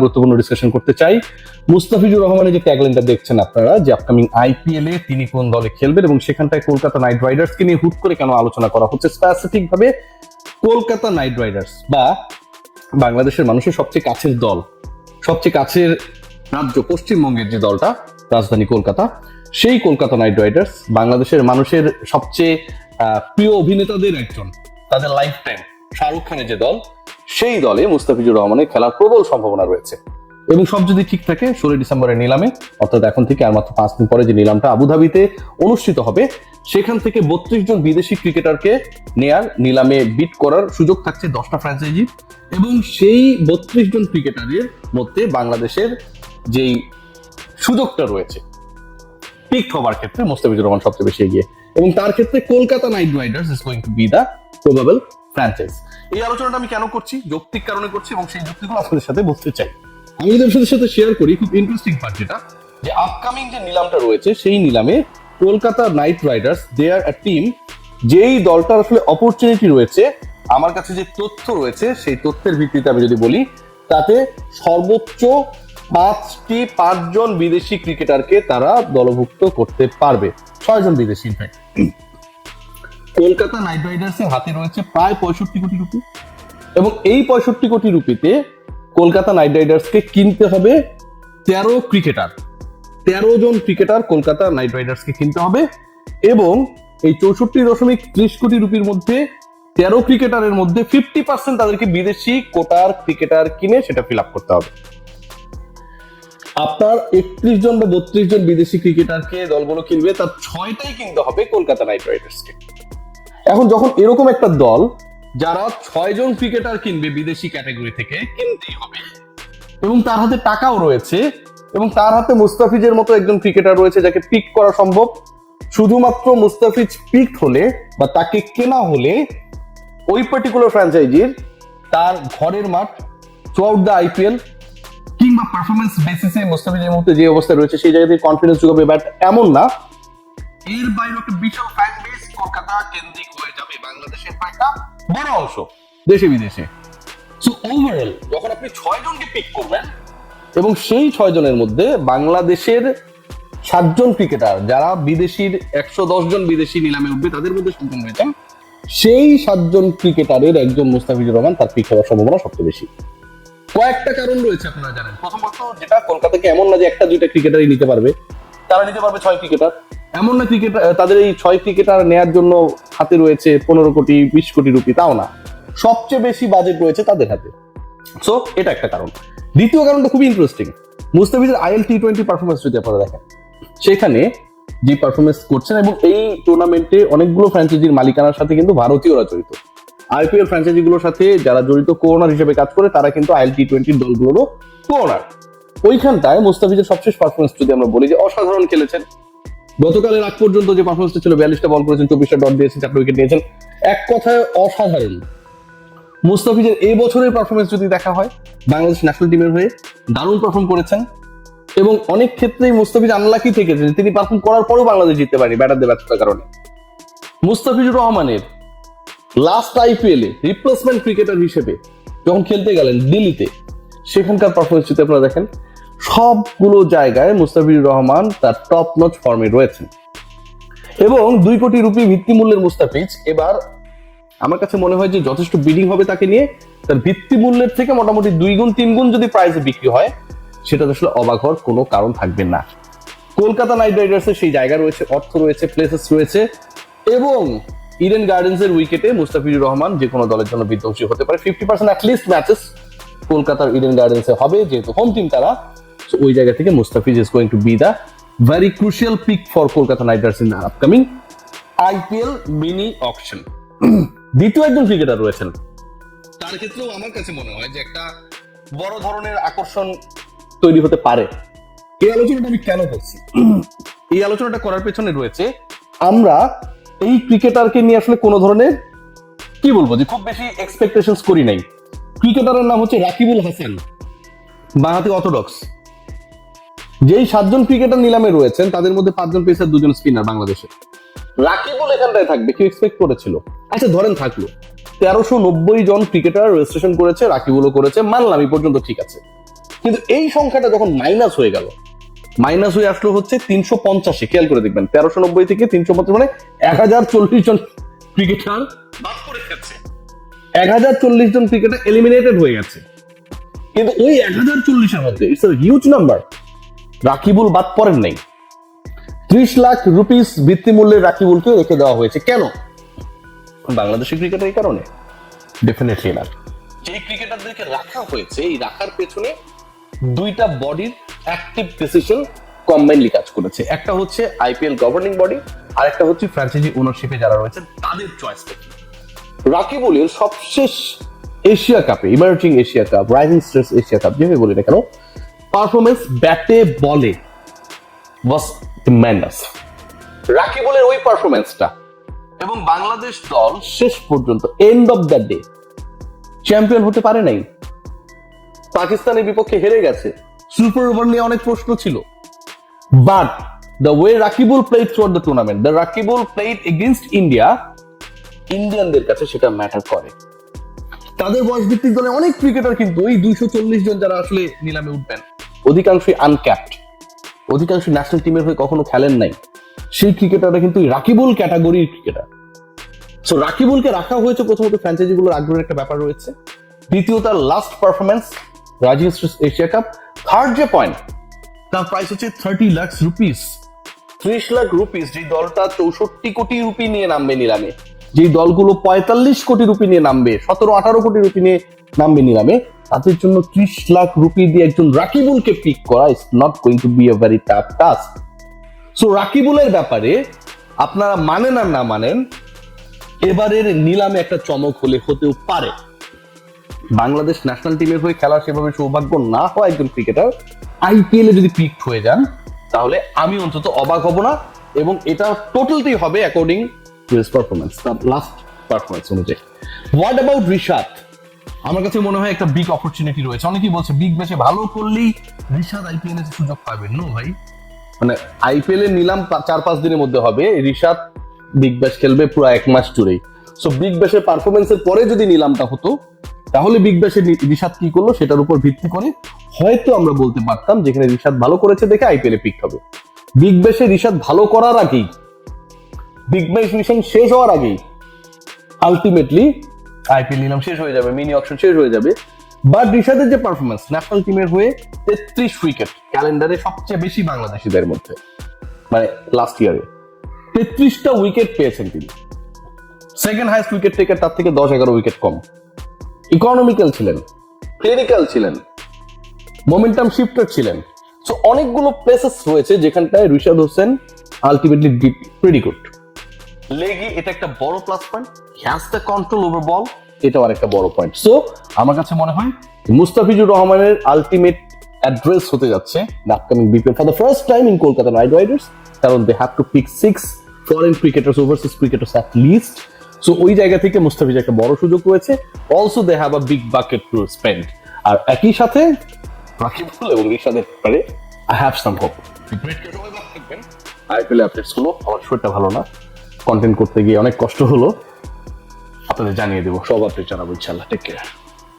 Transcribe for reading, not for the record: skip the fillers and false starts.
গুরুত্বপূর্ণ ডিসকাশন করতে চাই। মুস্তাফিজুর রহমানের যে ট্যাগলাইনটা দেখছেন আপনারা, যে আপকামিং আইপিএল এ তিনি কোন দলে খেলবেন এবং সেখানটায় কলকাতা নাইট রাইডার্সকে নিয়ে হুট করে কেন আলোচনা করা হচ্ছে, স্পেসিফিক ভাবে কলকাতা নাইট রাইডার্স বা বাংলাদেশের মানুষের সবচেয়ে কাছের দল, সবচেয়ে কাছের রাজ্য পশ্চিমবঙ্গের যে দলটা, রাজধানী কলকাতা, সেই কলকাতা নাইট রাইডার্স বাংলাদেশের মানুষের সবচেয়ে প্রিয় অভিনেতাদের একজন, তাদের লাইফ টাইম শাহরুখ খানের যে দল, সেই দলে মুস্তাফিজুর রহমানের খেলার প্রবল সম্ভাবনা রয়েছে। এবং সব যদি ঠিক থাকে 16 ডিসেম্বরের নিলামে, অর্থাৎ এখন থেকে আর মাত্র 5 দিন পরে যে নিলামটা আবুধাবিতে অনুষ্ঠিত হবে, সেখান থেকে 32 জন বিদেশি ক্রিকেটারকে নেয়ার, নিলামে বিট করার সুযোগ থাকছে 10টা ফ্র্যাঞ্চাইজি। এবং সেই 32 জন ক্রিকেটারের মধ্যে বাংলাদেশের যেই সুযোগটা রয়েছে পিক হওয়ার ক্ষেত্রে মুস্তাফিজুর রহমান সবচেয়ে বেশি এগিয়ে, এবং তার ক্ষেত্রে Kolkata Knight Riders is going to be the probable franchise. এই আলোচনাটা আমি কেন করছি? যৌক্তিক কারণে করছি এবং সেই যুক্তিগুলো আপনাদের সাথে বলতে চাই। আমি আপনাদের সাথে শেয়ার করি খুব ইন্টারেস্টিং পার্ট, যেটা যে আপকামিং যে নিলামটা রয়েছে, সেই নিলামে কলকাতা নাইট রাইডার্স দে আর আ টিম, যেই দলটার আসলে অপরচুনিটি রয়েছে, আমার কাছে যে তথ্য রয়েছে সেই তথ্যের ভিত্তিতে আমি যদি বলি, তাতে সর্বোচ্চ 5জন বিদেশি ক্রিকেটারকে তারা দলভুক্ত করতে পারবে। 6 জন বিদেশি ইনফ্যাক্ট। কলকাতা নাইট রাইডার্সের হাতে রয়েছে প্রায় 65 কোটি রুপি, এবং এই 65 কোটি রুপিতে কলকাতা নাইট রাইডার্সকে কিনতে হবে 13 ক্রিকেটার, 13 জন ক্রিকেটার কলকাতা নাইট রাইডার্সকে কিনতে হবে। এবং এই 64.30 কোটি রুপির মধ্যে 13 ক্রিকেটারের মধ্যে 50% তাদেরকে বিদেশি কোটার ক্রিকেটার কিনে সেটা ফিল আপ করতে হবে। আপনার 31 জন বা 32 জন বিদেশি ক্রিকেটারকে দলগুলো কিনবে, তার 6টাই কিনতে হবে কলকাতা নাইট রাইডার্সকে। এখন যখন এরকম একটা দল যারা 6 জন ক্রিকেটার কিনবে বিদেশি ক্যাটাগরি থেকে, কিনতেই হবে, এবং তার হাতে টাকাও রয়েছে, এবং তার হাতে মুস্তাফিজের মতো একজন ক্রিকেটার রয়েছে যাকে পিক করা সম্ভব, শুধুমাত্র মুস্তাফিজ পিক হলে বা তাকে কেনা হলে ওই পার্টিকুলার ফ্র্যাঞ্চাইজির তার ঘরের মাঠ থ্রু আউট দ্য আইপিএল কিংবা পারফরমেন্স বেসিসে মুস্তাফিজের মধ্যে যে অবস্থা রয়েছে সেই জায়গা থেকে কনফিডেন্স যোগাবে, বাট এমন না। এর বাইরে একটা বিশাল ফ্যান বেস কলকাতা কেন্দ্রিক হয়ে যাবে বাংলাদেশের একটা বড় অংশ দেশে বিদেশে। সো ওভারঅল যখন আপনি 6 জনকে পিক করবেন এবং সেই 6 জনের মধ্যে বাংলাদেশের 7 জন ক্রিকেটার যারা বিদেশির 110 জন বিদেশি নিলামে উঠবে তাদের মধ্যে সম্পন্ন হয়েছেন, সেই 7 জন ক্রিকেটারের একজন মুস্তাফিজুর রহমান তার পিক হওয়ার সম্ভাবনা সবচেয়ে বেশি। কয়েকটা কারণ রয়েছে আপনারা জানেন। প্রথমত, যেটা কলকাতাকে এমন না যে 1-2টা ক্রিকেটারই নিতে পারবে, তারা নিতে পারবে 6 ক্রিকেটার। এমন না ক্রিকেটার তাদের এই 6 ক্রিকেটার নেয়ার জন্য হাতে রয়েছে 15 কোটি 20 কোটি রুপি, তাও না, সবচেয়ে বেশি বাজেট রয়েছে তাদের হাতে। সো এটা একটা কারণ। দ্বিতীয় কারণটা খুবই ইন্টারেস্টিং। মুস্তাফিজের আইএল টি20 পারফরমেন্স যদি আপনারা দেখেন, সেখানে যে পারফরমেন্স করছেন, এবং এই টুর্নামেন্টে অনেকগুলো ফ্র্যাঞ্চাইজির মালিকানার সাথে কিন্তু ভারতীয়রা জড়িত। আইপিএল ফ্র্যাঞ্চাইজিগুলোর সাথে যারা জড়িত কোঅনার হিসেবে কাজ করে, তারা কিন্তু আইএল টি20 দলগুলোরও কোঅনার। ওইখানটায় মুস্তাফিজের সবশেষ পারফরমেন্স যদি আমরা বলি, যে অসাধারণ খেলেছেন। গতকালের আগ পর্যন্ত যে পারফরমেন্সটা ছিল, 42টা বল করেছেন, 24টা ডট দিয়েছেন, 4টা উইকেট নিয়েছেন, এক কথায় অসাধারণ। মুস্তাফিজের এই বছরের পারফরমেন্স যদি দেখা হয়, বাংলাদেশ ন্যাশনাল টিমের হয়ে দারুণ পারফর্ম করেছেন, এবং অনেক ক্ষেত্রেই মুস্তাফিজ আনলাকি থেকেছেন, তিনি পারফর্ম করার পরেও বাংলাদেশ জিততে পারেনি ব্যাটারদের ব্যর্থতার কারণে। মুস্তাফিজুর রহমানের লাস্ট আইপিএলে রিপ্লেসমেন্ট ক্রিকেটার হিসেবে যখন খেলতে গেলেন দিল্লিতে, সেখানকার পারফরমেন্স যদি আপনারা দেখেন, সবগুলো জায়গায় মুস্তাফিজুর রহমান তার টপ নচ ফর্মে রয়েছেন। এবং 2 কোটি রুপি ভিত্তিমূল্যের মুস্তাফিজ এবার আমার কাছে মনে হয় যে যথেষ্ট বিডিং হবে তাকে নিয়ে। তার ভিত্তিমূল্যের থেকে মোটামুটি 2 গুণ 3 গুণ যদি প্রাইসে বিক্রি হয়, সেটা আসলে অবাক হওয়ার কোনো কারণ থাকবে না। কলকাতা নাইট রাইডার্সের সেই জায়গা রয়েছে, অর্থ রয়েছে, প্লেসেস রয়েছে, এবং ইডেন গার্ডেন্সের উইকেটে মুস্তাফিজুর রহমান যে কোনো দলের জন্য বিধ্বংসী হতে পারে। 50% অ্যাটলিস্ট ম্যাচেস কলকাতার ইডেন গার্ডেন্সে হবে, যেহেতু হোম টিম তারা। ওই জায়গা থেকে Mustafiz is going to be the very crucial pick for Kolkata Knight Riders in the upcoming IPL mini auction. দ্বিতীয় একজন ক্রিকেটার রয়েছেন, তার ক্ষেত্রেও আমার কাছে মনে হয় যে একটা বড় ধরনের আকর্ষণ তৈরি হতে পারে। এই আলোচনাটা আমি কেন করছি? এই আলোচনাটা করার পেছনে রয়েছে, আমরা এই ক্রিকেটারকে নিয়ে আসলে কোনো ধরনের কি বলবো যে খুব বেশি এক্সপেকটেশনস করি নাই। ক্রিকেটারের নাম হচ্ছে রাকিবুল হাসান, বাঁহাতি অর্থোডক্স। যেই 7 জন ক্রিকেটার নিলামে রয়েছেন, তাদের মধ্যে 5 জন পেসার, 2 জন স্পিনার বাংলাদেশে। রাকিবুল এখানটায় থাকবে, কেউ এক্সপেক্ট করেছিল? আচ্ছা ধরেন থাকলো, 1390 জন ক্রিকেটার রেজিস্ট্রেশন করেছে, রাকিবুলও করেছে, মানলাম এই পর্যন্ত ঠিক আছে। কিন্তু এই সংখ্যাটা যখন মাইনাস হয়ে গেল, মাইনাস হয়ে আসলো হচ্ছে 350, খেয়াল করে দেখবেন 1390 থেকে 350, মানে 1040 জন ক্রিকেটার বাদ পড়ে গেছে, 1040 জন ক্রিকেটার এলিমিনেটেড হয়ে গেছে। কিন্তু ওই 1040-এর মধ্যে it's a huge number, Rakibul বাদ পড়েন নাই। 30 লাখ রুপিস ভিত্তিমূল্যের রাকিবুলকে রেখে দেওয়া হয়েছে। কেন? বাংলাদেশের ক্রিকেটার এই কারণে? ডেফিনেটলি না। যে ক্রিকেটারদেরকে রাখা হয়েছে, এই রাখার পেছনে দুইটা বডির অ্যাক্টিভ ডিসিশন কম্বাইনলি কাজ করেছে। একটা হচ্ছে আইপিএল গভর্নিং বডি, আর একটা হচ্ছে ফ্র্যাঞ্চাইজি ওনারশিপে যারা রয়েছে তাদের চয়েস থেকে। রাকিবুলের সবশেষ এশিয়া কাপে, emerging Asia cup, rising stars Asia cup, যেভাবে বলি না কেন, পারফরমেন্স ব্যাটে বলে ওয়াজ ট্রেমেন্ডাস। রাকিবুলের ওই পারফরমেন্সটা এবং বাংলাদেশ দল শেষ পর্যন্ত end of the day champion হতে পারে নাই, পাকিস্তানের বিপক্ষে হেরে গেছে। সুপার ওভার নিয়ে অনেক প্রশ্ন ছিল, but the way Rakibul played through the tournament, the Rakibul played against India, ইন্ডিয়ানদের কাছে সেটা ম্যাটার করে। তাদের বয়স ভিত্তিক দলে অনেক ক্রিকেটার কিন্তু ওই 240 জন যারা আসলে নিলামে উঠবেন, অধিকাংশই আনক্যাপড, অধিকাংশ ন্যাশনাল টিমের হয়ে কখনো খেলেন নাই। সেই ক্রিকেটাররা কিন্তু রাকিবুল ক্যাটাগরির ক্রিকেটার। সো রাকিবুলকে রাখা হয়েছে প্রথমত ফ্র্যাঞ্চাইজি গুলোর আগ্রহের একটা ব্যাপার রয়েছে, দ্বিতীয় তার last performance rising stars Asia cup, third যে পয়েন্ট তার প্রাইস হচ্ছে 30 লাখ রুপিস। 30 লাখ রুপিস, যে দলটা 64 কোটি রুপি নিয়ে নামবে নিলামে, যে দলগুলো 45 কোটি রুপি নিয়ে নামবে, 17-18 কোটি রুপি নিয়ে নামবে নিলামে, তাদের জন্য 30 লাখ রুপি দিয়ে একজন রাকিবুলকে পিক করা is not going to be a very tough task. So রাকিবুলের ব্যাপারে আপনারা মানেন আর না মানেন, এবারের নিলামে একটা চমক হলে হতেও পারে। বাংলাদেশ ন্যাশনাল টিমের হয়ে খেলার সেভাবে সৌভাগ্য না হওয়া একজন ক্রিকেটার আইপিএল এ যদি পিকড হয়ে যান, তাহলে আমি অন্তত অবাক হব না, এবং এটা টোটালটাই হবে অ্যাকর্ডিং টু হিজ পারফরমেন্স, তার লাস্ট পারফরমেন্স অনুযায়ী। What about Rishad? আমার কাছে মনে হয় একটা বিগ অপরচুনিটি রয়েছে। অনেকেই বলছে বিগ ব্যাশে ভালো করলেই রিশাদ আইপিএল এর সুযোগ পাবে। নো ভাই, মানে আইপিএল এর নিলাম 4-5 দিনের মধ্যে হবে, রিশাদ বিগ ব্যাশ খেলবে পুরো 1 মাস জুড়েই। সো বিগ ব্যাশের পারফরমেন্সের পরে যদি নিলামটা হতো, তাহলে বিগ ব্যাশে রিশাদ কি করলো সেটার উপর ভিত্তি করে হয়তো আমরা বলতে পারতাম যেখানে রিশাদ ভালো করেছে দেখে আইপিএল এ পিক হবে। বিগ ব্যাশে রিশাদ ভালো করার আগেই, বিগ ব্যাশ মিশন শেষ হওয়ার আগেই আলটিমেটলি আইপিএল নিলাম শেষ হয়ে যাবে, মিনি অকশন শেষ হয়ে যাবে। বাট রিশাদের যে পারফরমেন্স, ন্যাশনাল টিমের হয়ে 33 উইকেট, ক্যালেন্ডারে সবচেয়ে বেশি বাংলাদেশিদের মধ্যে, মানে লাস্ট ইয়ারে 33টা উইকেট পেয়েছেন তিনি। সেকেন্ড হাইস্ট উইকেট টেকার তার থেকে 10-11 উইকেট কম। ইকোনমিক্যাল ছিলেন, ক্লিনিক্যাল ছিলেন, মোমেন্টাম শিফটার ছিলেন। সো অনেকগুলো প্লেসেস রয়েছে যেখানটায় Rishad Hossain ultimately did pretty good. লেগে এটা একটা বড় plus point, has the control over ball, এটাও আরেকটা বড় পয়েন্ট। সো আমার কাছে মনে হয় মুস্তাফিজুর রহমানের আলটিমেট অ্যাড্রেস হতে যাচ্ছে upcoming BPL for the first time in Kolkata Knight Riders, কারণ they have to pick 6 foreign cricketers, overseas cricketers at least. So ওই জায়গা থেকে মুস্তাফিজ একটা বড় সুযোগ রয়েছে। Also they have a big bucket to spend. আর একই সাথে রাকিবুল এবং রিশাদের ব্যাপারে I have some hope. IPL updates গুলো, আমার শরীরটা ভালো না, কন্টেন্ট করতে গিয়ে অনেক কষ্ট হলো, আপনাদের জানিয়ে দেবো, সব আপডেট জানাবো ইনশাআল্লাহ। Take care.